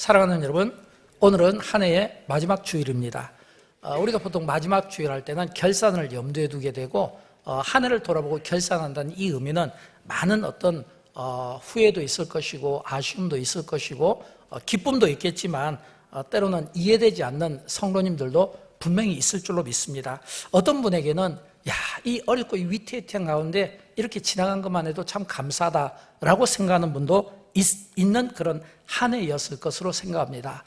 사랑하는 여러분, 오늘은 한 해의 마지막 주일입니다. 우리가 보통 마지막 주일 할 때는 결산을 염두에 두게 되고 한 해를 돌아보고 결산한다는 이 의미는 많은 어떤 후회도 있을 것이고 아쉬움도 있을 것이고 기쁨도 있겠지만 때로는 이해되지 않는 성도님들도 분명히 있을 줄로 믿습니다. 어떤 분에게는 이 어렵고 이 위태위태한 가운데 이렇게 지나간 것만 해도 참 감사하다라고 생각하는 분도 있는 그런 한 해였을 것으로 생각합니다.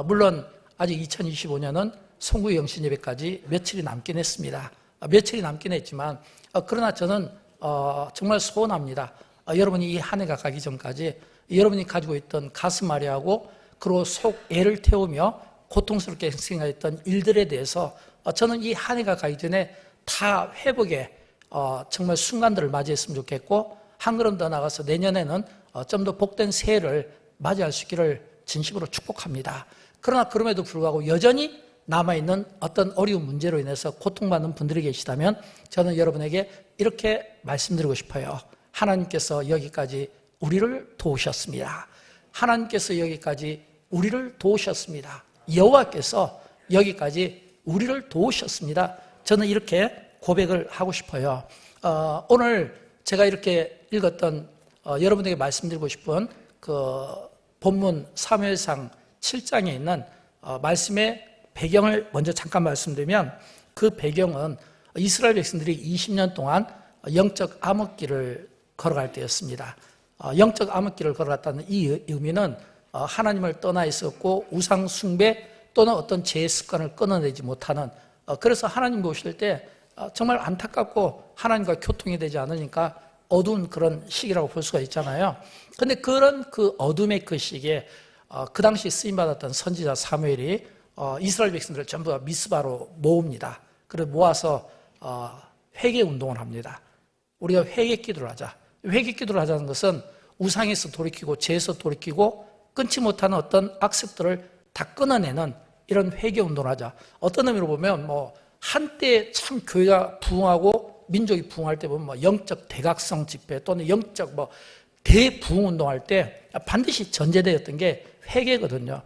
물론 아직 2025년은 송구의 영신 예배까지 며칠이 남긴 했습니다. 며칠이 남긴 했지만 그러나 저는 정말 소원합니다. 여러분이 이 한 해가 가기 전까지 여러분이 가지고 있던 가슴 아리하고 그리고 속 애를 태우며 고통스럽게 생각했던 일들에 대해서 저는 이 한 해가 가기 전에 다 회복의 정말 순간들을 맞이했으면 좋겠고 한 걸음 더 나가서 내년에는 좀 더 복된 새해를 맞이할 수 있기를 진심으로 축복합니다. 그러나 그럼에도 불구하고 여전히 남아있는 어떤 어려운 문제로 인해서 고통받는 분들이 계시다면 저는 여러분에게 이렇게 말씀드리고 싶어요. 하나님께서 여기까지 우리를 도우셨습니다. 하나님께서 여기까지 우리를 도우셨습니다. 여호와께서 여기까지 우리를 도우셨습니다. 저는 이렇게 고백을 하고 싶어요. 오늘 제가 이렇게 읽었던 여러분에게 말씀드리고 싶은 그 본문 사무엘상 7장에 있는 말씀의 배경을 먼저 잠깐 말씀드리면 그 배경은 이스라엘 백성들이 20년 동안 영적 암흑기를 걸어갈 때였습니다. 영적 암흑기를 걸어갔다는 이 의미는 하나님을 떠나 있었고 우상 숭배 또는 어떤 죄의 습관을 끊어내지 못하는 그래서 하나님 보실 때 정말 안타깝고 하나님과 교통이 되지 않으니까 어두운 그런 시기라고 볼 수가 있잖아요. 그런데 그런 그 어둠의 그 시기에 그 당시 쓰임받았던 선지자 사무엘이 이스라엘 백성들을 전부 다 미스바로 모읍니다. 그래서 모아서 회개 운동을 합니다. 우리가 회개 기도를 하자. 회개 기도를 하자는 것은 우상에서 돌이키고 죄에서 돌이키고 끊지 못하는 어떤 악습들을 다 끊어내는 이런 회개 운동을 하자. 어떤 의미로 보면 한때 참 교회가 부흥하고 민족이 부흥할 때 보면 영적 대각성 집회 또는 영적 대부흥 운동할 때 반드시 전제되었던 게 회개거든요.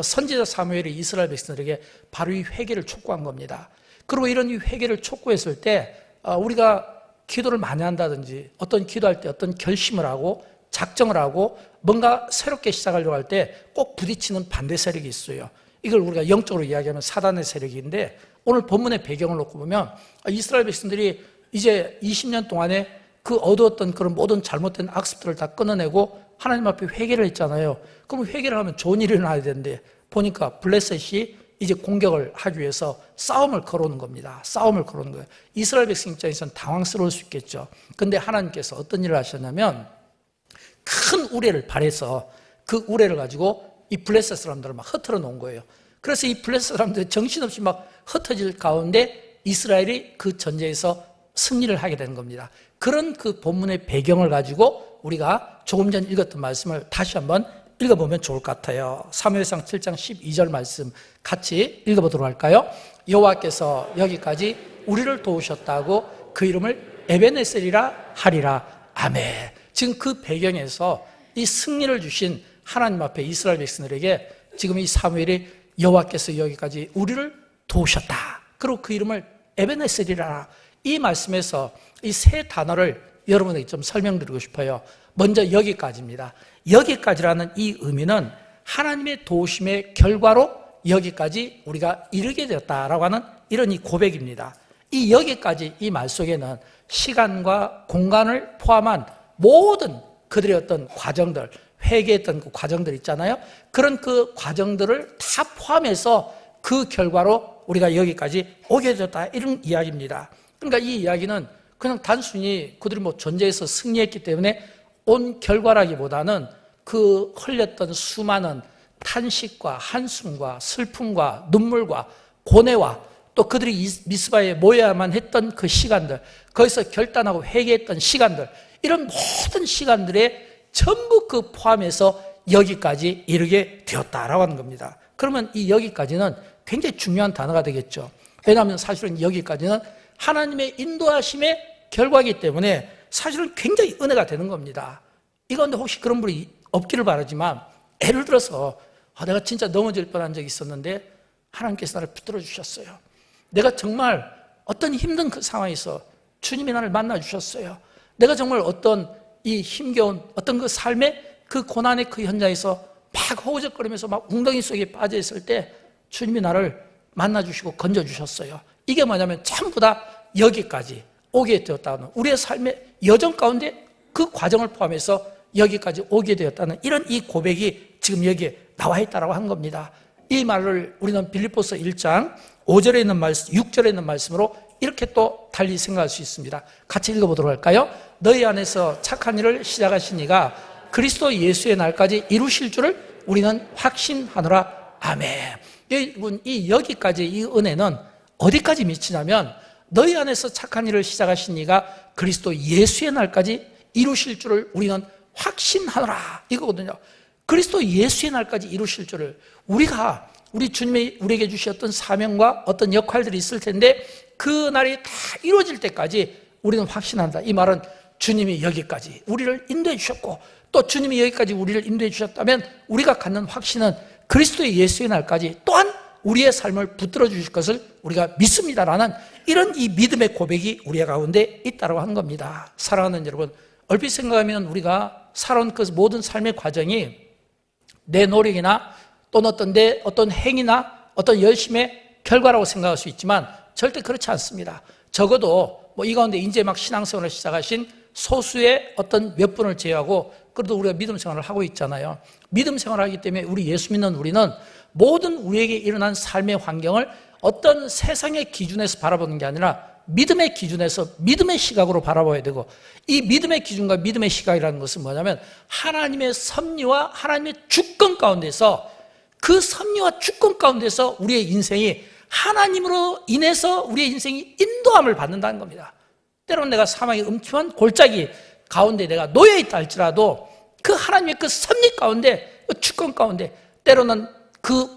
선지자 사무엘이 이스라엘 백성들에게 바로 이 회개를 촉구한 겁니다. 그리고 이런 이 회개를 촉구했을 때 우리가 기도를 많이 한다든지 어떤 기도할 때 어떤 결심을 하고 작정을 하고 뭔가 새롭게 시작하려고 할 때 꼭 부딪히는 반대 세력이 있어요. 이걸 우리가 영적으로 이야기하면 사단의 세력인데 오늘 본문의 배경을 놓고 보면 이스라엘 백성들이 이제 20년 동안에 그 어두웠던 그런 모든 잘못된 악습들을 다 끊어내고 하나님 앞에 회개를 했잖아요. 그럼 회개를 하면 좋은 일이 일어나야 되는데 보니까 블레셋이 이제 공격을 하기 위해서 싸움을 걸어오는 겁니다. 싸움을 걸어오는 거예요. 이스라엘 백성 입장에서는 당황스러울 수 있겠죠. 그런데 하나님께서 어떤 일을 하셨냐면 큰 우레를 발해서 그 우레를 가지고 이 블레셋 사람들을 막 흩어져 놓은 거예요. 그래서 이 블레셋 사람들이 정신없이 막 흩어질 가운데 이스라엘이 그 전쟁에서 승리를 하게 되는 겁니다. 그런 그 본문의 배경을 가지고 우리가 조금 전 읽었던 말씀을 다시 한번 읽어보면 좋을 것 같아요. 사무엘상 7장 12절 말씀 같이 읽어보도록 할까요? 여호와께서 여기까지 우리를 도우셨다고 그 이름을 에베네셀이라 하리라. 아멘. 지금 그 배경에서 이 승리를 주신 하나님 앞에 이스라엘 백성들에게 지금 이 사무엘이 여호와께서 여기까지 우리를 도우셨다. 그리고 그 이름을 에베네셀이라. 이 말씀에서 이 세 단어를 여러분에게 좀 설명드리고 싶어요. 먼저 여기까지입니다. 여기까지라는 이 의미는 하나님의 도우심의 결과로 여기까지 우리가 이르게 되었다라고 하는 이런 이 고백입니다. 이 여기까지 이 말 속에는 시간과 공간을 포함한 모든 그들의 어떤 과정들, 회개했던 그 과정들 있잖아요. 그런 그 과정들을 다 포함해서 그 결과로 우리가 여기까지 오게 되었다 이런 이야기입니다. 그러니까 이 이야기는 그냥 단순히 그들이 전쟁에서 승리했기 때문에 온 결과라기보다는 그 흘렸던 수많은 탄식과 한숨과 슬픔과 눈물과 고뇌와 또 그들이 미스바에 모여야만 했던 그 시간들, 거기서 결단하고 회개했던 시간들, 이런 모든 시간들에 전부 그 포함해서 여기까지 이르게 되었다라고 하는 겁니다. 그러면 이 여기까지는 굉장히 중요한 단어가 되겠죠. 왜냐하면 사실은 여기까지는 하나님의 인도하심의 결과이기 때문에 사실은 굉장히 은혜가 되는 겁니다. 이건데 혹시 그런 분이 없기를 바라지만 예를 들어서 내가 진짜 넘어질 뻔한 적이 있었는데 하나님께서 나를 붙들어 주셨어요. 내가 정말 어떤 힘든 그 상황에서 주님이 나를 만나 주셨어요. 내가 정말 어떤 이 힘겨운 어떤 그 삶의 그 고난의 그 현장에서 막 허우적거리면서 막 웅덩이 속에 빠져 있을 때 주님이 나를 만나 주시고 건져 주셨어요. 이게 뭐냐면 전부 다 여기까지 오게 되었다는, 우리의 삶의 여정 가운데 그 과정을 포함해서 여기까지 오게 되었다는 이런 이 고백이 지금 여기에 나와 있다라고 한 겁니다. 이 말을 우리는 빌립보서 1장 5절에 있는 말씀, 6절에 있는 말씀으로 이렇게 또 달리 생각할 수 있습니다. 같이 읽어보도록 할까요? 너희 안에서 착한 일을 시작하신 이가 그리스도 예수의 날까지 이루실 줄을 우리는 확신하노라. 아멘. 이 여기까지 이 은혜는 어디까지 미치냐면 너희 안에서 착한 일을 시작하신 이가 그리스도 예수의 날까지 이루실 줄을 우리는 확신하노라 이거거든요. 그리스도 예수의 날까지 이루실 줄을, 우리 주님이 우리에게 주셨던 사명과 어떤 역할들이 있을 텐데 그 날이 다 이루어질 때까지 우리는 확신한다. 이 말은 주님이 여기까지 우리를 인도해 주셨고 또 주님이 여기까지 우리를 인도해 주셨다면 우리가 갖는 확신은 그리스도의 예수의 날까지 또한 우리의 삶을 붙들어 주실 것을 우리가 믿습니다라는 이런 이 믿음의 고백이 우리 가운데 있다고 하는 겁니다. 사랑하는 여러분, 얼핏 생각하면 우리가 살아온 그 모든 삶의 과정이 내 노력이나 또는 내 어떤 행위나 어떤 열심의 결과라고 생각할 수 있지만 절대 그렇지 않습니다. 적어도 이 가운데 이제 막 신앙생활을 시작하신 소수의 어떤 몇 분을 제외하고 그래도 우리가 믿음 생활을 하고 있잖아요. 믿음 생활을 하기 때문에 우리 예수 믿는 우리는 모든 우리에게 일어난 삶의 환경을 어떤 세상의 기준에서 바라보는 게 아니라 믿음의 기준에서 믿음의 시각으로 바라봐야 되고, 이 믿음의 기준과 믿음의 시각이라는 것은 뭐냐면 하나님의 섭리와 하나님의 주권 가운데서, 그 섭리와 주권 가운데서 우리의 인생이 하나님으로 인해서 우리의 인생이 인도함을 받는다는 겁니다. 때로는 내가 사망의 음침한 골짜기 가운데 내가 놓여있다 할지라도 그 하나님의 그 섭리 가운데, 그 주권 가운데, 때로는 그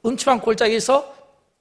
음침한 골짜기에서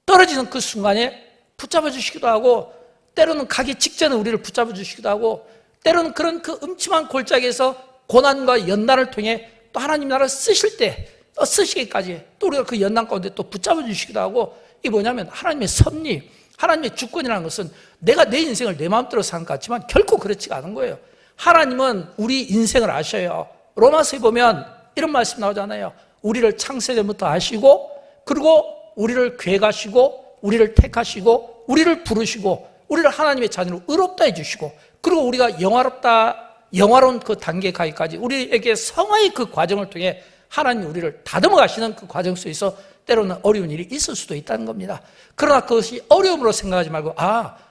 떨어지는 그 순간에 붙잡아 주시기도 하고, 때로는 가기 직전에 우리를 붙잡아 주시기도 하고, 때로는 그런 그 음침한 골짜기에서 고난과 연단을 통해 또 하나님 나라를 쓰실 때 쓰시기까지 또 우리가 그 연단 가운데 또 붙잡아 주시기도 하고, 이게 뭐냐면 하나님의 섭리, 하나님의 주권이라는 것은 내가 내 인생을 내 마음대로 사는 것 같지만 결코 그렇지가 않은 거예요. 하나님은 우리 인생을 아셔요. 로마서에 보면 이런 말씀 나오잖아요. 우리를 창세전부터 아시고, 그리고 우리를 계획하시고, 우리를 택하시고, 우리를 부르시고, 우리를 하나님의 자녀로 의롭다 해주시고, 그리고 우리가 영화로운 그 단계까지 우리에게 성화의 그 과정을 통해 하나님이 우리를 다듬어 가시는 그 과정 속에서 때로는 어려운 일이 있을 수도 있다는 겁니다. 그러나 그것이 어려움으로 생각하지 말고,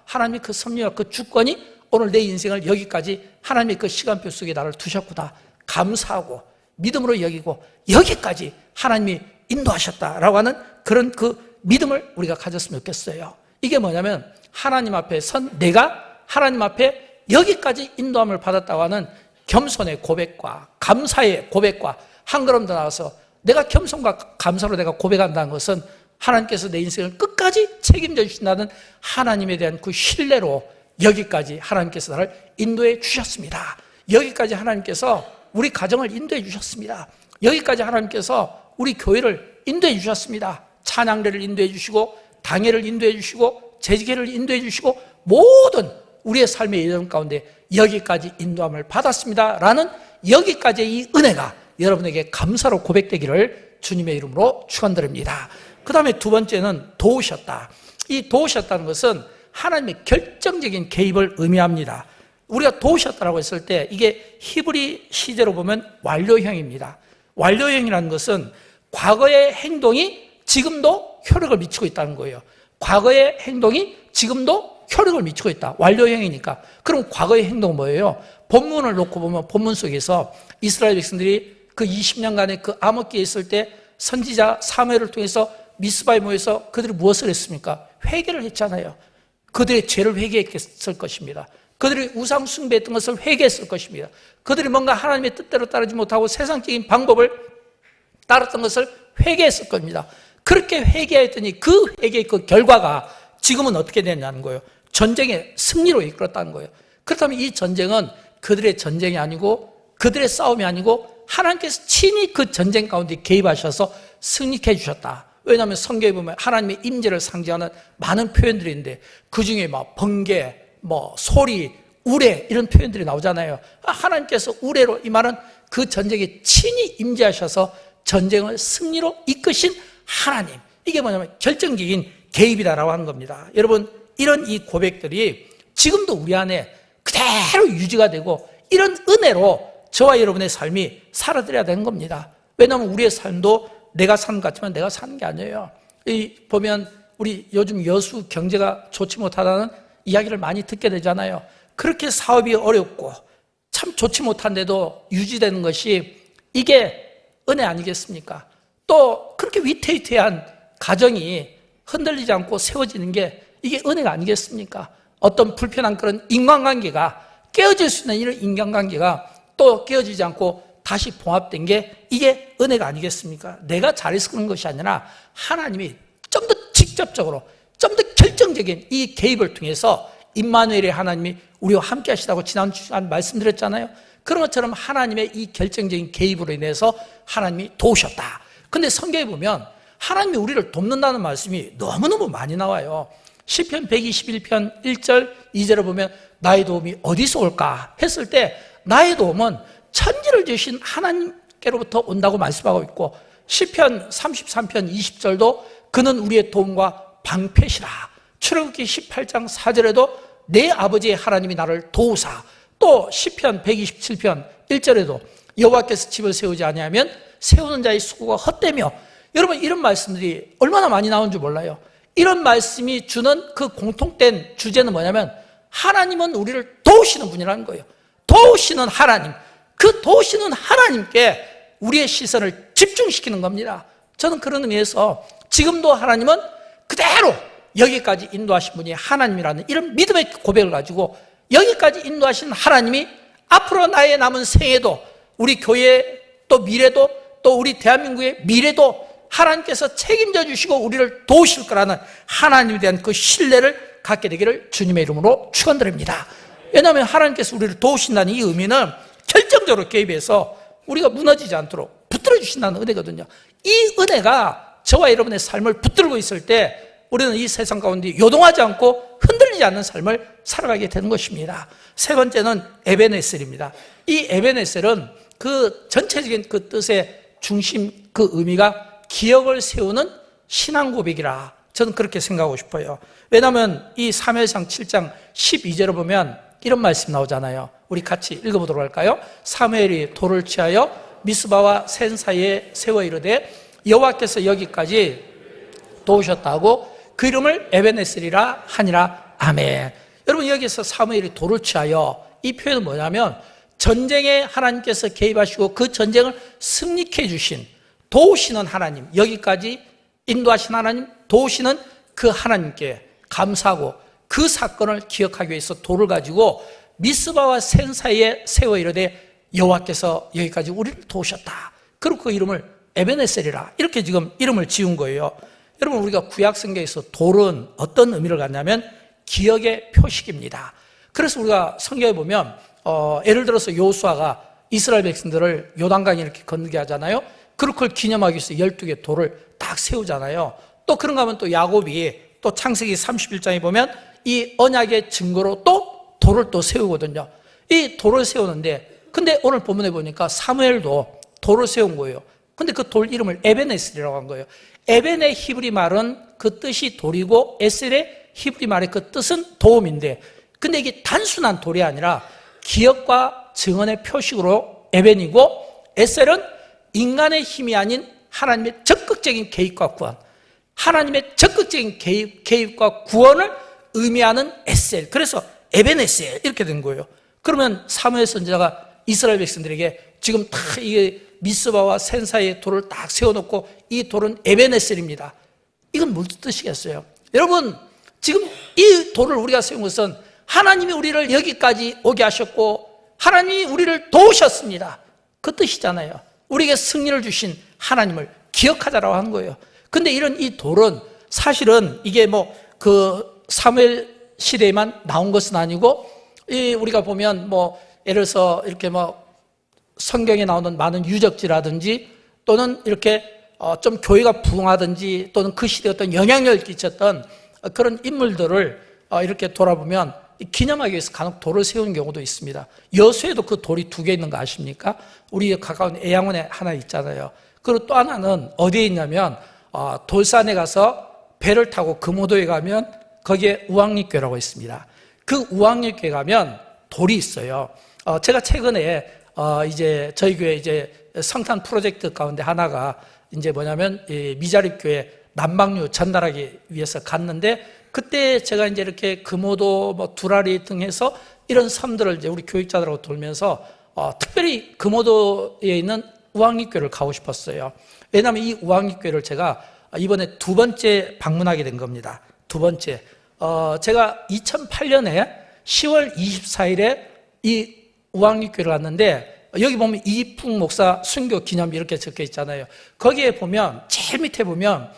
하나님의 그 섭리와 그 주권이 오늘 내 인생을 여기까지 하나님의 그 시간표 속에 나를 두셨구나, 감사하고 믿음으로 여기고 여기까지 하나님이 인도하셨다라고 하는 그런 그 믿음을 우리가 가졌으면 좋겠어요. 이게 뭐냐면 하나님 앞에 내가 하나님 앞에 여기까지 인도함을 받았다고 하는 겸손의 고백과 감사의 고백과 한 걸음 더 나아서 내가 겸손과 감사로 내가 고백한다는 것은 하나님께서 내 인생을 끝까지 책임져 주신다는 하나님에 대한 그 신뢰로 여기까지 하나님께서 나를 인도해 주셨습니다. 여기까지 하나님께서 우리 가정을 인도해 주셨습니다. 여기까지 하나님께서 우리 교회를 인도해 주셨습니다. 찬양대를 인도해 주시고, 당회를 인도해 주시고, 재직회를 인도해 주시고, 모든 우리의 삶의 예정 가운데 여기까지 인도함을 받았습니다 라는 여기까지의 이 은혜가 여러분에게 감사로 고백되기를 주님의 이름으로 축원드립니다. 그 다음에 두 번째는 도우셨다. 이 도우셨다는 것은 하나님의 결정적인 개입을 의미합니다. 우리가 도우셨다라고 했을 때 이게 히브리 시제로 보면 완료형입니다. 완료형이라는 것은 과거의 행동이 지금도 효력을 미치고 있다는 거예요. 과거의 행동이 지금도 효력을 미치고 있다. 완료형이니까. 그럼 과거의 행동은 뭐예요? 본문을 놓고 보면 본문 속에서 이스라엘 백성들이 그 20년간의 그 암흑기에 있을 때 선지자 사무엘을 통해서 미스바에 모여서 그들이 무엇을 했습니까? 회개를 했잖아요. 그들의 죄를 회개했을 것입니다. 그들이 우상 숭배했던 것을 회개했을 것입니다. 그들이 뭔가 하나님의 뜻대로 따르지 못하고 세상적인 방법을 따랐던 것을 회개했을 겁니다. 그렇게 회개했더니 그 회개의 그 결과가 지금은 어떻게 됐냐는 거예요. 전쟁의 승리로 이끌었다는 거예요. 그렇다면 이 전쟁은 그들의 전쟁이 아니고, 그들의 싸움이 아니고 하나님께서 친히 그 전쟁 가운데 개입하셔서 승리케 해주셨다. 왜냐하면 성경에 보면 하나님의 임재를 상징하는 많은 표현들이 있는데 그중에 막 번개, 소리, 우레 이런 표현들이 나오잖아요. 하나님께서 우레로 이 말은 그 전쟁에 친히 임재하셔서 전쟁을 승리로 이끄신 하나님, 이게 뭐냐면 결정적인 개입이다라고 하는 겁니다. 여러분, 이런 이 고백들이 지금도 우리 안에 그대로 유지가 되고 이런 은혜로 저와 여러분의 삶이 살아들여야 되는 겁니다. 왜냐하면 우리의 삶도 내가 사는 것 같지만 내가 사는 게 아니에요. 보면 우리 요즘 여수 경제가 좋지 못하다는 이야기를 많이 듣게 되잖아요. 그렇게 사업이 어렵고 참 좋지 못한데도 유지되는 것이 이게 은혜 아니겠습니까? 또 그렇게 위태위태한 가정이 흔들리지 않고 세워지는 게 이게 은혜가 아니겠습니까? 어떤 불편한 그런 인간관계가 깨어질 수 있는 이런 인간관계가 또 깨어지지 않고 다시 봉합된 게 이게 은혜가 아니겠습니까? 내가 잘해서 그런 것이 아니라 하나님이 좀 더 직접적으로 좀 더 결정적인 이 개입을 통해서 임마누엘의 하나님이 우리와 함께 하시다고 지난 시간 말씀드렸잖아요. 그런 것처럼 하나님의 이 결정적인 개입으로 인해서 하나님이 도우셨다. 근데 성경에 보면 하나님이 우리를 돕는다는 말씀이 너무너무 많이 나와요. 시편 121편 1절 2절을 보면 나의 도움이 어디서 올까 했을 때 나의 도움은 천지를 지으신 하나님께로부터 온다고 말씀하고 있고 시편 33편 20절도 그는 우리의 도움과 방패시라. 출애굽기 18장 4절에도 내 아버지의 하나님이 나를 도우사. 또 시편 127편 1절에도 여호와께서 집을 세우지 아니하면 세우는 자의 수고가 헛되며. 여러분, 이런 말씀들이 얼마나 많이 나온 줄 몰라요. 이런 말씀이 주는 그 공통된 주제는 뭐냐면 하나님은 우리를 도우시는 분이라는 거예요. 도우시는 하나님, 그 도우시는 하나님께 우리의 시선을 집중시키는 겁니다. 저는 그런 의미에서 지금도 하나님은 그대로 여기까지 인도하신 분이 하나님이라는 이런 믿음의 고백을 가지고 여기까지 인도하신 하나님이 앞으로 나의 남은 생애도 우리 교회 또 미래도 또 우리 대한민국의 미래도 하나님께서 책임져 주시고 우리를 도우실 거라는 하나님에 대한 그 신뢰를 갖게 되기를 주님의 이름으로 축원드립니다. 왜냐하면 하나님께서 우리를 도우신다는 이 의미는 결정적으로 개입해서 우리가 무너지지 않도록 붙들어 주신다는 은혜거든요. 이 은혜가 저와 여러분의 삶을 붙들고 있을 때 우리는 이 세상 가운데 요동하지 않고 흔들리지 않는 삶을 살아가게 되는 것입니다. 세 번째는 에베네셀입니다. 이 에베네셀은 그 전체적인 그 뜻의 중심, 그 의미가 기억을 세우는 신앙 고백이라 저는 그렇게 생각하고 싶어요. 왜냐하면 이 사무엘상 7장 12절을 보면 이런 말씀 나오잖아요. 우리 같이 읽어보도록 할까요? 사무엘이 돌을 취하여 미스바와 센 사이에 세워 이르되 여호와께서 여기까지 도우셨다고 그 이름을 에베네셀이라 하니라. 아멘. 여러분, 여기서 사무엘이 돌을 취하여, 이 표현은 뭐냐면 전쟁에 하나님께서 개입하시고 그 전쟁을 승리케 해주신 도우시는 하나님, 여기까지 인도하신 하나님, 도우시는 그 하나님께 감사하고 그 사건을 기억하기 위해서 돌을 가지고 미스바와 센 사이에 세워 이르되 여호와께서 여기까지 우리를 도우셨다. 그리고 그 이름을 에베네셀이라 이렇게 지금 이름을 지은 거예요. 여러분, 우리가 구약 성경에서 돌은 어떤 의미를 갖냐면 기억의 표식입니다. 그래서 우리가 성경에 보면 예를 들어서 여호수아가 이스라엘 백성들을 요단강에 이렇게 건너게 하잖아요. 그걸 기념하기 위해서 12개 돌을 딱 세우잖아요. 또 그런가 하면 또 야곱이 또 창세기 31장에 보면 이 언약의 증거로 또 돌을 또 세우거든요. 이 돌을 세우는데, 근데 오늘 본문에 보니까 사무엘도 돌을 세운 거예요. 근데 그 돌 이름을 에베네셀이라고 한 거예요. 에벤의 히브리 말은 그 뜻이 돌이고 에셀의 히브리 말의 그 뜻은 도움인데, 근데 이게 단순한 돌이 아니라 기억과 증언의 표식으로 에벤이고, 에셀은 인간의 힘이 아닌 하나님의 적극적인 개입과 구원, 하나님의 적극적인 개입과 구원을 의미하는 에셀, 그래서 에벤에셀 이렇게 된 거예요. 그러면 사무엘 선지자가 이스라엘 백성들에게 지금 다 이게 미스바와 센 사이에 돌을 딱 세워놓고 이 돌은 에벤에셀입니다. 이건 무슨 뜻이겠어요? 여러분, 지금 이 돌을 우리가 세운 것은 하나님이 우리를 여기까지 오게 하셨고 하나님이 우리를 도우셨습니다. 그 뜻이잖아요. 우리에게 승리를 주신 하나님을 기억하자라고 하는 거예요. 근데 이런 이 돌은 사실은 이게 그 사무엘 시대에만 나온 것은 아니고, 우리가 보면 예를 들어서 이렇게 성경에 나오는 많은 유적지라든지 또는 이렇게 좀 교회가 부흥하든지 또는 그 시대에 어떤 영향력을 끼쳤던 그런 인물들을 이렇게 돌아보면 기념하기 위해서 간혹 돌을 세우는 경우도 있습니다. 여수에도 그 돌이 2개 있는 거 아십니까? 우리 가까운 애양원에 하나 있잖아요. 그리고 또 하나는 어디에 있냐면 돌산에 가서 배를 타고 금오도에 가면 거기에 우왕리교라고 있습니다. 그 우왕리교에 가면 돌이 있어요. 제가 최근에 이제 저희 교회 이제 성탄 프로젝트 가운데 하나가 이제 뭐냐면 미자립교회 난방류 전달하기 위해서 갔는데 그때 제가 이제 이렇게 금오도 뭐 두라리 등 해서 이런 섬들을 이제 우리 교육자들하고 돌면서 특별히 금오도에 있는 우왕리교를 가고 싶었어요. 왜냐하면 이 우왕리교를 제가 이번에 2번째 방문하게 된 겁니다. 2번째. 제가 2008년에 10월 24일에 이 우왕리교를 갔는데 여기 보면 이풍 목사 순교 기념비 이렇게 적혀 있잖아요. 거기에 보면 제일 밑에 보면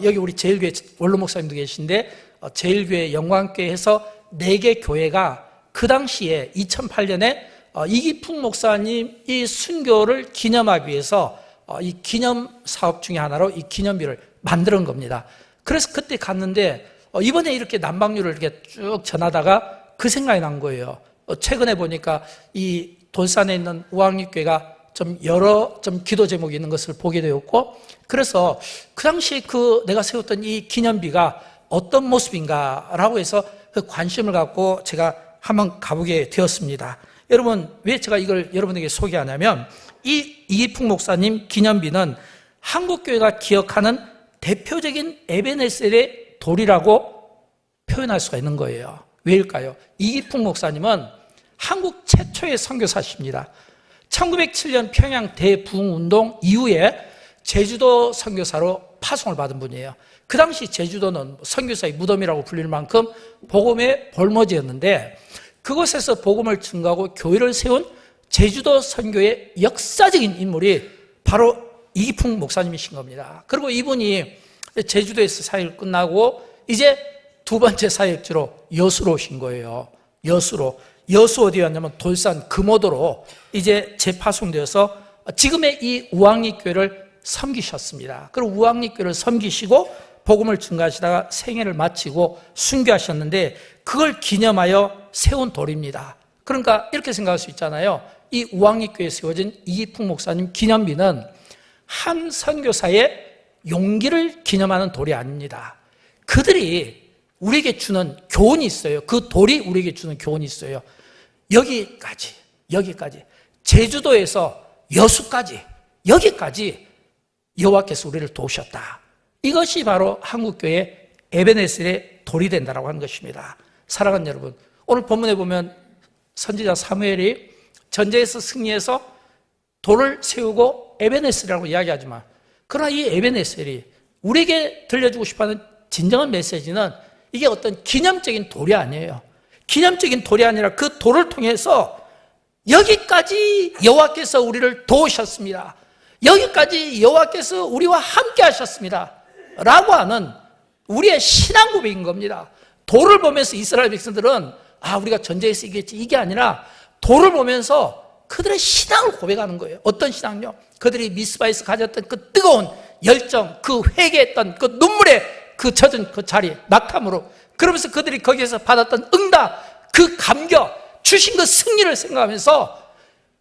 여기 우리 제일교회 원로 목사님도 계신데 제일교회 영광교회에서 4개 교회가 그 당시에 2008년에 이기풍 목사님 이 순교를 기념하기 위해서 이 기념 사업 중에 하나로 이 기념비를 만드는 겁니다. 그래서 그때 갔는데 이번에 이렇게 난방류를 이렇게 쭉 전하다가 그 생각이 난 거예요. 최근에 보니까 이 돌산에 있는 우왕리교회가 좀 여러 기도 제목이 있는 것을 보게 되었고, 그래서 그 당시에 내가 세웠던 이 기념비가 어떤 모습인가라고 해서 그 관심을 갖고 제가 한번 가보게 되었습니다. 여러분, 왜 제가 이걸 여러분에게 소개하냐면 이기풍 목사님 기념비는 한국교회가 기억하는 대표적인 에베네셀의 돌이라고 표현할 수가 있는 거예요. 왜일까요? 이기풍 목사님은 한국 최초의 선교사십니다. 1907년 평양 대부흥운동 이후에 제주도 선교사로 파송을 받은 분이에요. 그 당시 제주도는 선교사의 무덤이라고 불릴 만큼 복음의 볼모지였는데 그곳에서 복음을 증거하고 교회를 세운 제주도 선교의 역사적인 인물이 바로 이기풍 목사님이신 겁니다. 그리고 이분이 제주도에서 사역을 끝나고 이제 2번째 사역지로 여수로 오신 거예요. 여수 어디였냐면 돌산 금오도로 이제 재파송되어서 지금의 이 우왕리교회를 섬기셨습니다. 그리고 우왕리교회를 섬기시고 복음을 증거하시다가 생애를 마치고 순교하셨는데 그걸 기념하여 세운 돌입니다. 그러니까 이렇게 생각할 수 있잖아요. 이 우왕리교회에 세워진 이기풍 목사님 기념비는 한 선교사의 용기를 기념하는 돌이 아닙니다. 그들이 우리에게 주는 교훈이 있어요. 그 돌이 우리에게 주는 교훈이 있어요. 여기까지 제주도에서 여수까지 여기까지 여호와께서 우리를 도우셨다. 이것이 바로 한국교회의 에베네셀의 돌이 된다라고 하는 것입니다. 사랑하는 여러분, 오늘 본문에 보면 선지자 사무엘이 전쟁에서 승리해서 돌을 세우고 에베네셀이라고 이야기하지만 그러나 이 에베네셀이 우리에게 들려주고 싶어하는 진정한 메시지는 이게 어떤 기념적인 돌이 아니에요. 기념적인 돌이 아니라 그 돌을 통해서 여기까지 여호와께서 우리를 도우셨습니다. 여기까지 여호와께서 우리와 함께 하셨습니다. 라고 하는 우리의 신앙 고백인 겁니다. 돌을 보면서 이스라엘 백성들은 우리가 전쟁에서 이겼지 이게 아니라 돌을 보면서 그들의 신앙을 고백하는 거예요. 어떤 신앙요? 그들이 미스바에서 가졌던 그 뜨거운 열정, 그 회개했던 그 눈물에 그 젖은 그 자리, 낙함으로 그러면서 그들이 거기에서 받았던 응답, 그 감격, 주신 그 승리를 생각하면서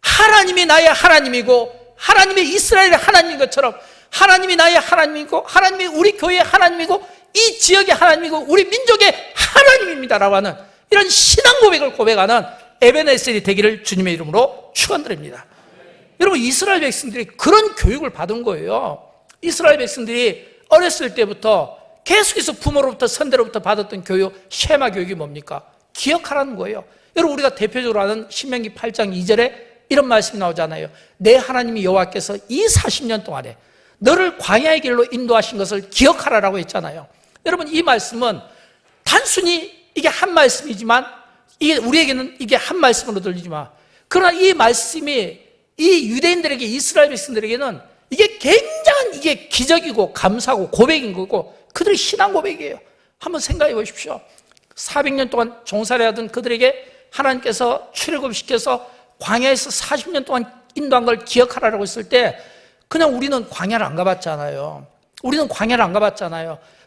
하나님이 나의 하나님이고 하나님의 이스라엘의 하나님인 것처럼 하나님이 나의 하나님이고 하나님이 우리 교회의 하나님이고 이 지역의 하나님이고 우리 민족의 하나님입니다라고 하는 이런 신앙 고백을 고백하는 에베네셀이 되기를 주님의 이름으로 축원드립니다. 여러분, 이스라엘 백성들이 그런 교육을 받은 거예요. 이스라엘 백성들이 어렸을 때부터 계속해서 부모로부터 선대로부터 받았던 교육, 쉐마 교육이 뭡니까? 기억하라는 거예요. 여러분, 우리가 대표적으로 아는 신명기 8장 2절에 이런 말씀이 나오잖아요. 내 하나님이 여호와께서 이 40년 동안에 너를 광야의 길로 인도하신 것을 기억하라라고 했잖아요. 여러분, 이 말씀은 단순히 이게 한 말씀이지만 이게 우리에게는 이게 한 말씀으로 들리지만 그러나 이 말씀이 이 유대인들에게 이스라엘 백성들에게는 이게 굉장한 이게 기적이고 감사고 고백인 거고 그들의 신앙 고백이에요. 한번 생각해 보십시오. 400년 동안 종살이 하던 그들에게 하나님께서 출애굽시켜서 광야에서 40년 동안 인도한 걸 기억하라고 했을 때 그냥 우리는 광야를 안 가봤잖아요.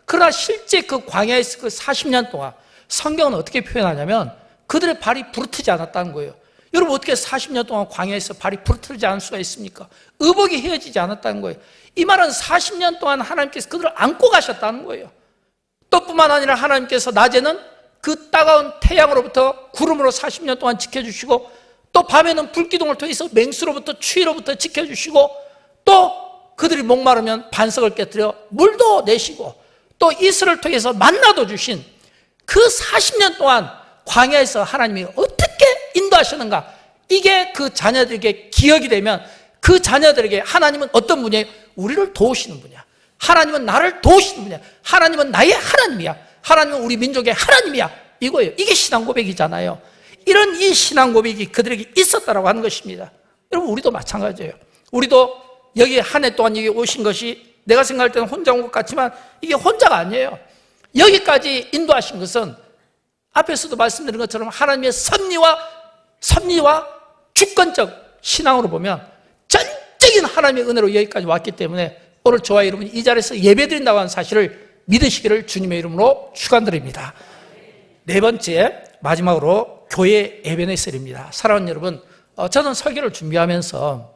그러나 실제 그 광야에서 그 40년 동안 성경은 어떻게 표현하냐면 그들의 발이 부르트지 않았다는 거예요. 여러분 어떻게 40년 동안 광야에서 발이 부르트지 않을 수가 있습니까? 의복이 헤어지지 않았다는 거예요. 이 말은 40년 동안 하나님께서 그들을 안고 가셨다는 거예요. 또 뿐만 아니라 하나님께서 낮에는 그 따가운 태양으로부터 구름으로 40년 동안 지켜주시고 또 밤에는 불기둥을 통해서 맹수로부터 추위로부터 지켜주시고 또 그들이 목마르면 반석을 깨뜨려 물도 내시고 또 이슬을 통해서 만나도 주신 그 40년 동안 광야에서 하나님이 어떻게 인도하시는가, 이게 그 자녀들에게 기억이 되면 그 자녀들에게 하나님은 어떤 분이에요? 우리를 도우시는 분이야. 하나님은 나를 도우시는 분이야. 하나님은 나의 하나님이야. 하나님은 우리 민족의 하나님이야. 이거예요. 이게 신앙 고백이잖아요. 이런 이 신앙 고백이 그들에게 있었다라고 하는 것입니다. 여러분 우리도 마찬가지예요. 우리도 여기 한 해 동안 여기 오신 것이 내가 생각할 때는 혼자 온 것 같지만 이게 혼자가 아니에요. 여기까지 인도하신 것은 앞에서도 말씀드린 것처럼 하나님의 섭리와 주권적 신앙으로 보면 전적인 하나님의 은혜로 여기까지 왔기 때문에 오늘 저와 여러분이 이 자리에서 예배드린다고 하는 사실을 믿으시기를 주님의 이름으로 축원드립니다. 네 번째, 마지막으로 교회 에베네셀입니다. 사랑하는 여러분, 저는 설교를 준비하면서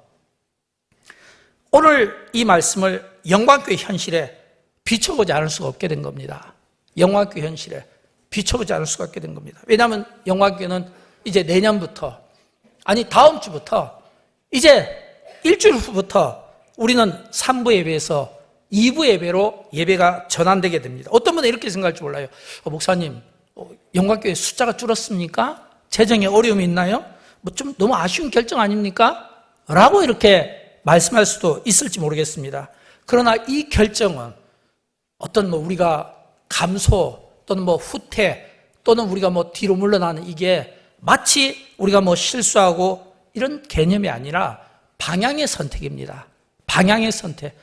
오늘 이 말씀을 영광교회 현실에 비춰보지 않을 수가 없게 된 겁니다. 영광교회 현실에 비춰보지 않을 수가 없게 된 겁니다. 왜냐하면 영광교회는 이제 내년부터, 아니 다음 주부터, 이제 일주일 후부터 우리는 3부 예배에서 2부 예배로 예배가 전환되게 됩니다. 어떤 분은 이렇게 생각할지 몰라요. 목사님, 영광교회 숫자가 줄었습니까? 재정에 어려움이 있나요? 뭐 좀 너무 아쉬운 결정 아닙니까? 라고 이렇게 말씀할 수도 있을지 모르겠습니다. 그러나 이 결정은 어떤 우리가 감소 또는 후퇴 또는 우리가 뒤로 물러나는 이게 마치 우리가 실수하고 이런 개념이 아니라 방향의 선택입니다. 방향의 선택.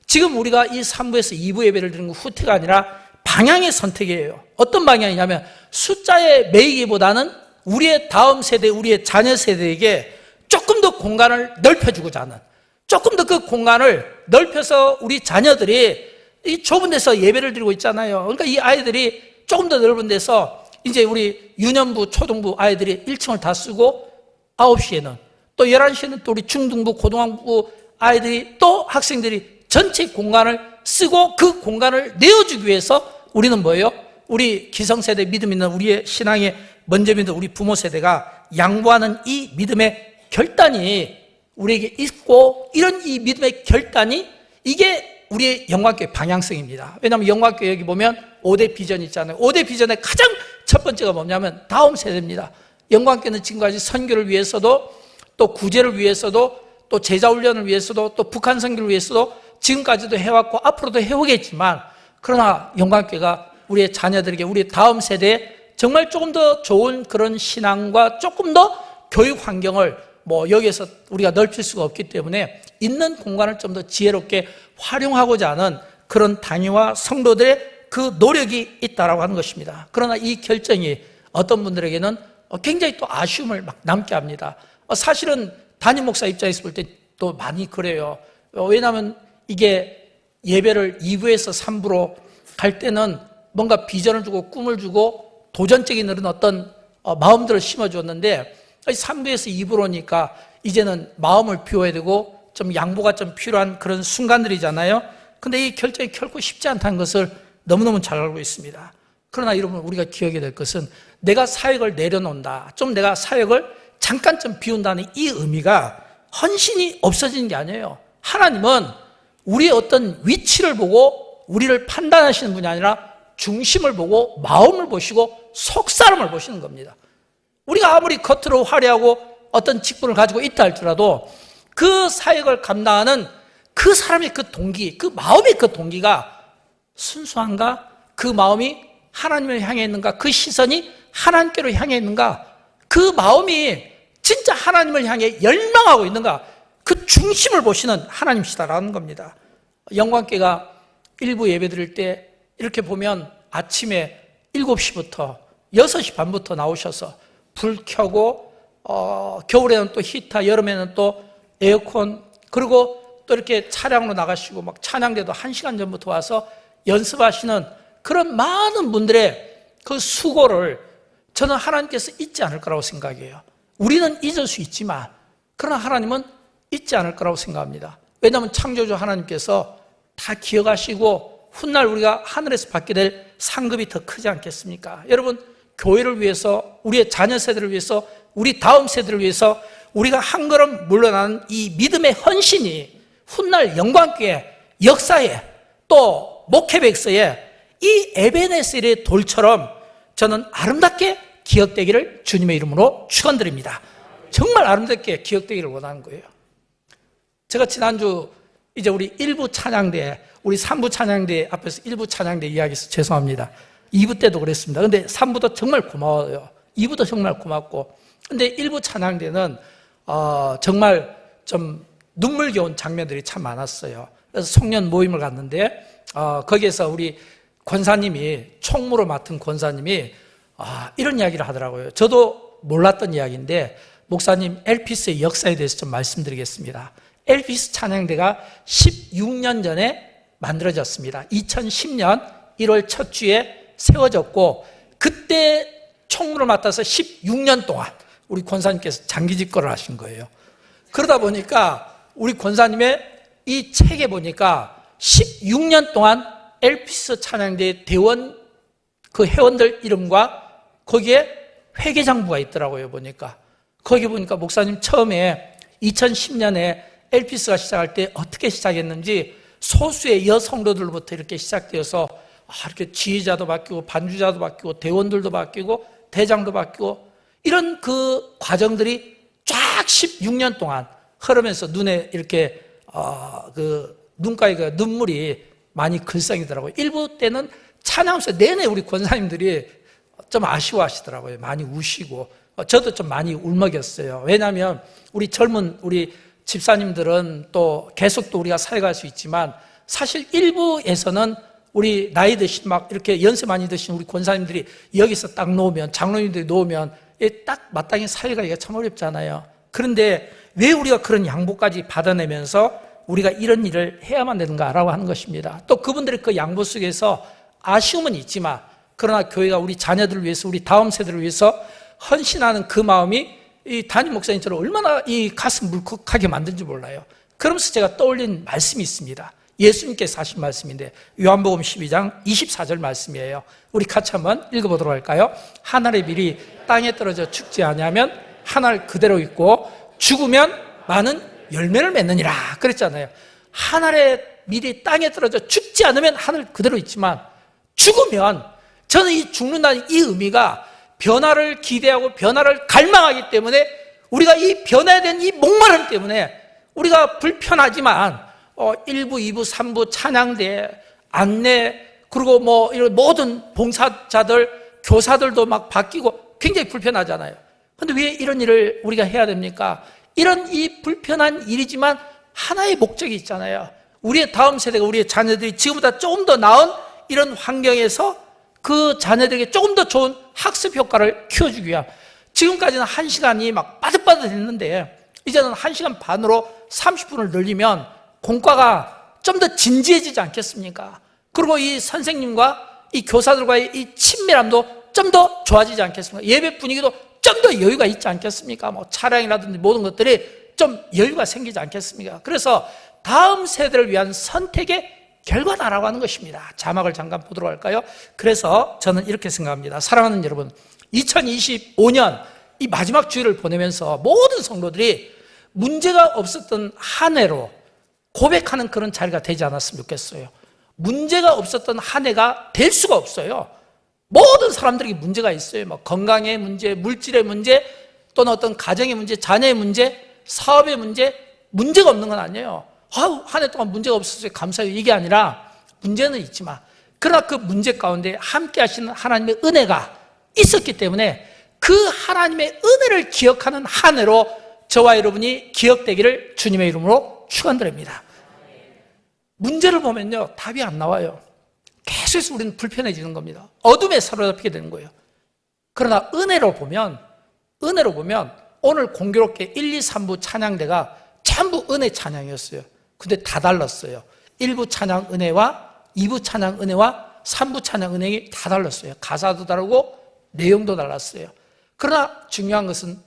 지금 우리가 이 3부에서 2부 예배를 드리는 건 후퇴가 아니라 방향의 선택이에요. 어떤 방향이냐면 숫자에 매이기보다는 우리의 다음 세대, 우리의 자녀 세대에게 조금 더 공간을 넓혀주고자 하는, 조금 더 그 공간을 넓혀서 우리 자녀들이 이 좁은 데서 예배를 드리고 있잖아요. 그러니까 이 아이들이 조금 더 넓은 데서 이제 우리 유년부, 초등부 아이들이 1층을 다 쓰고 9시에는 또 11시에는 또 우리 중등부, 고등학부 아이들이 또 학생들이 전체 공간을 쓰고 그 공간을 내어주기 위해서 우리는 뭐예요? 우리 기성세대 믿음 있는 우리의 신앙에 먼저 믿는 우리 부모 세대가 양보하는 이 믿음의 결단이 우리에게 있고, 이런 이 믿음의 결단이 이게 우리의 영광교회 방향성입니다. 왜냐하면 영광교회 여기 보면 5대 비전이 있잖아요. 5대 비전의 가장 첫 번째가 뭐냐면 다음 세대입니다. 영광교회는 지금까지 선교를 위해서도 또 구제를 위해서도 또 제자훈련을 위해서도 또 북한 선교를 위해서도 지금까지도 해왔고 앞으로도 해오겠지만, 그러나 영광교회가 우리의 자녀들에게 우리 다음 세대에 정말 조금 더 좋은 그런 신앙과 조금 더 교육 환경을 여기에서 우리가 넓힐 수가 없기 때문에 있는 공간을 좀 더 지혜롭게 활용하고자 하는 그런 단위와 성도들의 그 노력이 있다라고 하는 것입니다. 그러나 이 결정이 어떤 분들에게는 굉장히 또 아쉬움을 막 남게 합니다. 사실은 담임 목사 입장에서 볼 때 또 많이 그래요. 왜냐하면 이게 예배를 2부에서 3부로 갈 때는 뭔가 비전을 주고 꿈을 주고 도전적인 그런 어떤 마음들을 심어주었는데 3부에서 2부로 오니까 이제는 마음을 비워야 되고 좀 양보가 좀 필요한 그런 순간들이잖아요. 근데 이 결정이 결코 쉽지 않다는 것을 너무너무 잘 알고 있습니다. 그러나 여러분, 우리가 기억해야 될 것은 내가 사역을 내려놓는다, 좀 내가 사역을 잠깐 좀 비운다는 이 의미가 헌신이 없어지는 게 아니에요. 하나님은 우리의 어떤 위치를 보고 우리를 판단하시는 분이 아니라 중심을 보고 마음을 보시고 속사람을 보시는 겁니다. 우리가 아무리 겉으로 화려하고 어떤 직분을 가지고 있다 할지라도 그 사역을 감당하는 그 사람의 그 동기, 그 마음의 그 동기가 순수한가? 그 마음이 하나님을 향해 있는가? 그 시선이 하나님께로 향해 있는가? 그 마음이 진짜 하나님을 향해 열망하고 있는가? 그 중심을 보시는 하나님이시다라는 겁니다. 영광교회가 일부 예배 드릴 때 이렇게 보면 아침에 7시부터 6시 반부터 나오셔서 불 켜고 겨울에는 또 히터, 여름에는 또 에어컨, 그리고 또 이렇게 차량으로 나가시고 막 찬양대도 1시간 전부터 와서 연습하시는 그런 많은 분들의 그 수고를 저는 하나님께서 잊지 않을 거라고 생각해요. 우리는 잊을 수 있지만 그러나 하나님은 잊지 않을 거라고 생각합니다. 왜냐하면 창조주 하나님께서 다 기억하시고 훗날 우리가 하늘에서 받게 될 상급이 더 크지 않겠습니까? 여러분, 교회를 위해서, 우리의 자녀 세대를 위해서, 우리 다음 세대를 위해서 우리가 한 걸음 물러나는 이 믿음의 헌신이 훗날 영광교회 역사에 또 목회 백서에 이 에베네셀의 돌처럼 저는 아름답게 기억되기를 주님의 이름으로 축원드립니다. 정말 아름답게 기억되기를 원하는 거예요. 제가 지난주 이제 우리 1부 찬양대, 우리 3부 찬양대 앞에서 1부 찬양대 이야기해서 죄송합니다. 2부 때도 그랬습니다. 근데 3부도 정말 고마워요. 2부도 정말 고맙고. 근데 1부 찬양대는 정말 좀 눈물겨운 장면들이 참 많았어요. 그래서 송년 모임을 갔는데 거기에서 우리 권사님이, 총무로 맡은 권사님이 이런 이야기를 하더라고요. 저도 몰랐던 이야기인데, 목사님, 엘피스의 역사에 대해서 좀 말씀드리겠습니다. 엘피스 찬양대가 16년 전에 만들어졌습니다. 2010년 1월 첫 주에 세워졌고, 그때 총무를 맡아서 16년 동안 우리 권사님께서 장기 집권을 하신 거예요. 그러다 보니까 우리 권사님의 이 책에 보니까 16년 동안 엘피스 찬양대 대원 그 회원들 이름과 거기에 회계장부가 있더라고요. 보니까 거기 보니까 목사님 처음에 2010년에 엘피스가 시작할 때 어떻게 시작했는지 소수의 여성도들부터 이렇게 시작되어서 이렇게 지휘자도 바뀌고 반주자도 바뀌고 대원들도 바뀌고 대장도 바뀌고 이런 그 과정들이 쫙 16년 동안 흐르면서 눈에 이렇게 그 눈가에 그 눈물이 많이 글썽이더라고요. 일부 때는 찬양하면서 내내 우리 권사님들이 좀 아쉬워하시더라고요. 많이 우시고 저도 좀 많이 울먹였어요. 왜냐하면 우리 젊은 우리 집사님들은 또 계속 또 우리가 살아갈 수 있지만 사실 일부에서는 우리 나이 드신 막 이렇게 연세 많이 드신 우리 권사님들이 여기서 딱 놓으면, 장로님들이 놓으면 딱 마땅히 살기가 참 어렵잖아요. 그런데 왜 우리가 그런 양보까지 받아내면서 우리가 이런 일을 해야만 되는가라고 하는 것입니다. 또 그분들의 그 양보 속에서 아쉬움은 있지만 그러나 교회가 우리 자녀들을 위해서, 우리 다음 세대를 위해서 헌신하는 그 마음이 이 담임 목사님처럼 얼마나 이 가슴 물컥하게 만든지 몰라요. 그러면서 제가 떠올린 말씀이 있습니다. 예수님께서 하신 말씀인데 요한복음 12장 24절 말씀이에요. 우리 같이 한번 읽어보도록 할까요? 하늘의 밀이 땅에 떨어져 죽지 아니하면 하늘 그대로 있고 죽으면 많은 열매를 맺느니라 그랬잖아요. 하늘의 밀이 땅에 떨어져 죽지 않으면 하늘 그대로 있지만 죽으면, 저는 이 죽는다는 이 의미가 변화를 기대하고 변화를 갈망하기 때문에 우리가 이 변화에 대한 이 목마름 때문에 우리가 불편하지만 1부, 2부, 3부 찬양대, 안내, 그리고 뭐 이런 모든 봉사자들, 교사들도 막 바뀌고 굉장히 불편하잖아요. 근데 왜 이런 일을 우리가 해야 됩니까? 이런 이 불편한 일이지만 하나의 목적이 있잖아요. 우리의 다음 세대가, 우리의 자녀들이 지금보다 조금 더 나은 이런 환경에서 그 자녀들에게 조금 더 좋은 학습 효과를 키워주기 위한, 지금까지는 1시간이 막 빠듯빠듯했는데 이제는 1시간 반으로 30분을 늘리면 공과가 좀 더 진지해지지 않겠습니까? 그리고 이 선생님과 이 교사들과의 이 친밀함도 좀 더 좋아지지 않겠습니까? 예배 분위기도 좀 더 여유가 있지 않겠습니까? 뭐 차량이라든지 모든 것들이 좀 여유가 생기지 않겠습니까? 그래서 다음 세대를 위한 선택의 결과다라고 하는 것입니다. 자막을 잠깐 보도록 할까요? 그래서 저는 이렇게 생각합니다. 사랑하는 여러분, 2025년 이 마지막 주일을 보내면서 모든 성도들이 문제가 없었던 한 해로 고백하는 그런 자리가 되지 않았으면 좋겠어요. 문제가 없었던 한 해가 될 수가 없어요. 모든 사람들에게 문제가 있어요. 뭐 건강의 문제, 물질의 문제, 또는 어떤 가정의 문제, 자녀의 문제, 사업의 문제, 문제가 없는 건 아니에요. 한 해 동안 문제가 없어서 감사해요. 이게 아니라 문제는 있지만 그러나 그 문제 가운데 함께 하시는 하나님의 은혜가 있었기 때문에 그 하나님의 은혜를 기억하는 한 해로 저와 여러분이 기억되기를 주님의 이름으로 축원드립니다. 문제를 보면요, 답이 안 나와요. 계속해서 우리는 불편해지는 겁니다. 어둠에 사로잡히게 되는 거예요. 그러나 은혜로 보면 오늘 공교롭게 1, 2, 3부 찬양대가 전부 은혜 찬양이었어요. 근데 다 달랐어요. 1부 찬양 은혜와 2부 찬양 은혜와 3부 찬양 은혜가 다 달랐어요. 가사도 다르고 내용도 달랐어요. 그러나 중요한 것은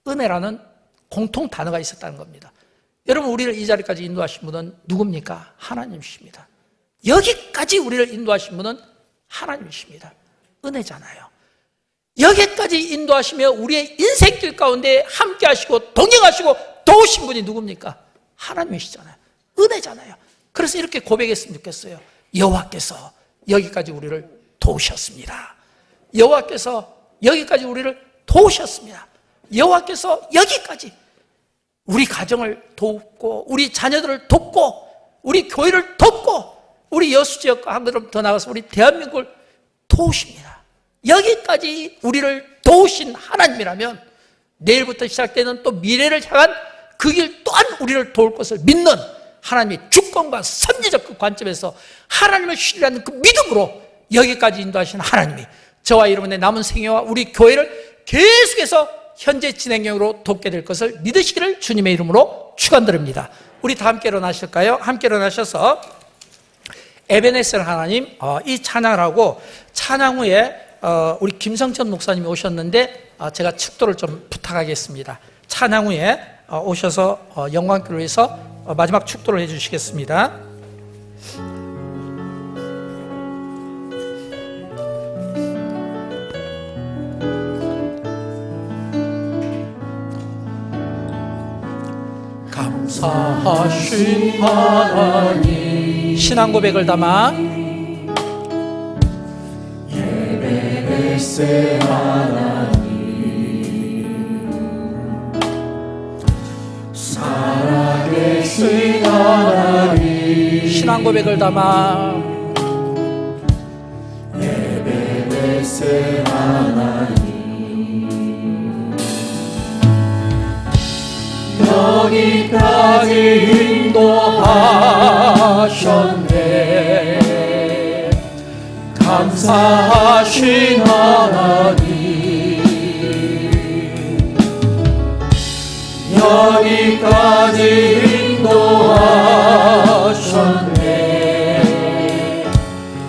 은혜라는 공통 단어가 있었다는 겁니다. 여러분, 우리를 이 자리까지 인도하신 분은 누굽니까? 하나님이십니다. 여기까지 우리를 인도하신 분은 하나님이십니다. 은혜잖아요. 여기까지 인도하시며 우리의 인생길 가운데 함께 하시고 동행하시고 도우신 분이 누굽니까? 하나님이시잖아요. 은혜잖아요. 그래서 이렇게 고백했으면 좋겠어요. 여호와께서 여기까지 우리를 도우셨습니다. 여호와께서 여기까지 우리를 도우셨습니다. 여호와께서 여기까지 우리 가정을 돕고 우리 자녀들을 돕고 우리 교회를 돕고 우리 여수지역과 한 걸음 더 나가서 우리 대한민국을 도우십니다. 여기까지 우리를 도우신 하나님이라면 내일부터 시작되는 또 미래를 향한 그 길 또한 우리를 도울 것을 믿는 하나님의 주권과 선지적 그 관점에서 하나님을 신뢰하는 그 믿음으로 여기까지 인도하신 하나님이 저와 여러분의 남은 생애와 우리 교회를 계속해서 현재 진행형으로 돕게 될 것을 믿으시기를 주님의 이름으로 축원드립니다. 우리 다 함께 일어나실까요? 함께 일어나셔서 에베네셀 하나님, 이 찬양을 하고 찬양 후에 우리 김성천 목사님이 오셨는데 제가 축도를 좀 부탁하겠습니다. 찬양 후에 오셔서 영광교를 위해서 마지막 축도를 해주시겠습니다. 감사하신 하나님, 신앙 고백을 담아 예배를 하나님, 살아계신 하나님, 신앙 고백을 담아 예배를 하나님, 여기까지 인도하셨네. 감사하신 하나님, 여기까지 인도하셨네.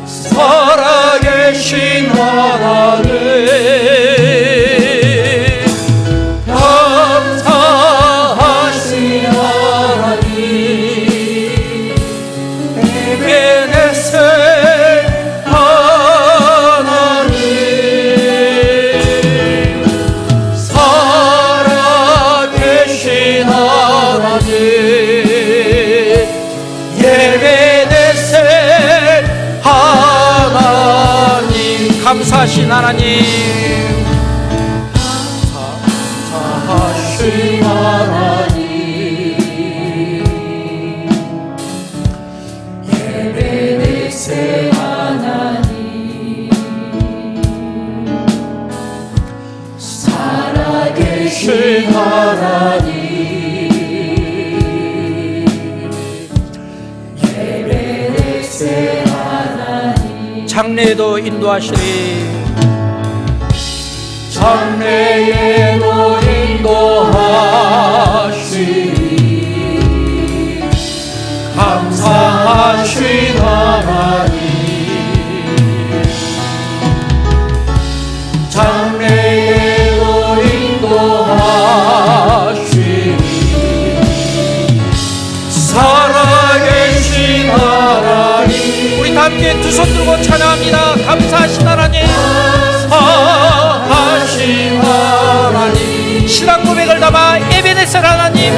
살아계신 하나님, 감사하신 하나님, 감사하신 하나님, 예배드세 하나님, 살아계신 하나님, 예배드세 하나님, 장래에도 인도하시리, 장래에도 인도하시리. 감사하신 하나님, 장래에도 인도하시리. 살아계신 하나님, 우리 다 함께 두 손 들고 찬양합니다. 감사하신 하나님, 하신 하나님, 신앙 고백을 담아 에베네셀 하나님,